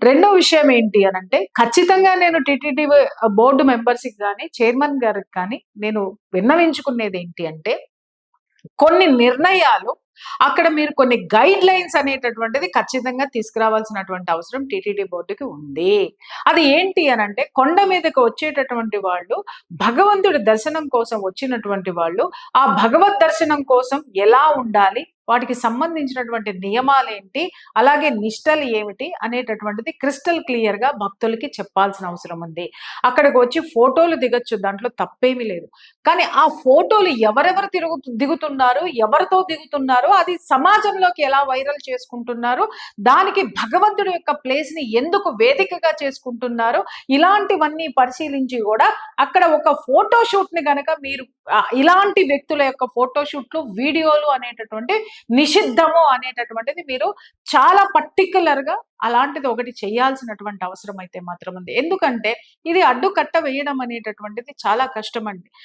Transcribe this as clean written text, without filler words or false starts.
రెండో విషయం ఏంటి అనంటే, ఖచ్చితంగా నేను టీటీడీ బోర్డ్ మెంబర్స్‌కి గాని, చైర్మన్ గారికి కానీ నేను విన్నవించుకునేదేంటి అంటే, కొన్ని నిర్ణయాలు అక్కడ మీరు కొన్ని గైడ్‌లైన్స్ అనేటటువంటిది ఖచ్చితంగా తీసుకురావాల్సినటువంటి అవసరం టీటీడీ బోర్డ్‌కి ఉంది. అది ఏంటి అనంటే, కొండ మీదకి వచ్చేటటువంటి వాళ్ళు, భగవంతుడి దర్శనం కోసం వచ్చినటువంటి వాళ్ళు, ఆ భగవద్ దర్శనం కోసం ఎలా ఉండాలి? వాటికి సంబంధించినటువంటి నియమాలేంటి? అలాగే నిష్టలు ఏమిటి? అనేటటువంటిది క్రిస్టల్ క్లియర్‌గా భక్తులకి చెప్పాల్సిన అవసరం ఉంది. అక్కడికొచ్చి ఫోటోలు దిగొచ్చు. దాంట్లో తప్పేమీ లేదు. కానీ ఆ ఫోటోలు ఎవరెవరు దిగుతున్నారు, ఎవరితో దిగుతున్నారో అది సమాజంలోకి ఎలా వైరల్ చేసుకుంటున్నారు, దానికి భగవంతుడి యొక్క ప్లేస్‌ని ఎందుకు వేదికగా చేసుకుంటున్నారో, ఇలాంటివన్నీ పరిశీలించి గూడా అక్కడ ఒక ఫోటో షూట్‌ని గనక మీరు ఇలాంటి వ్యక్తుల యొక్క ఫోటో షూట్‌లు, వీడియోలు అనేటటువంటి నిషిద్ధము అనేటటువంటిది మీరు చాలా పర్టిక్యులర్‌గా అలాంటిది ఒకటి చేయాల్సినటువంటి అవసరం అయితే మాత్రం ఉంది. ఎందుకంటే ఇది అడ్డుకట్ట వేయడం అనేటటువంటిది చాలా కష్టమండి.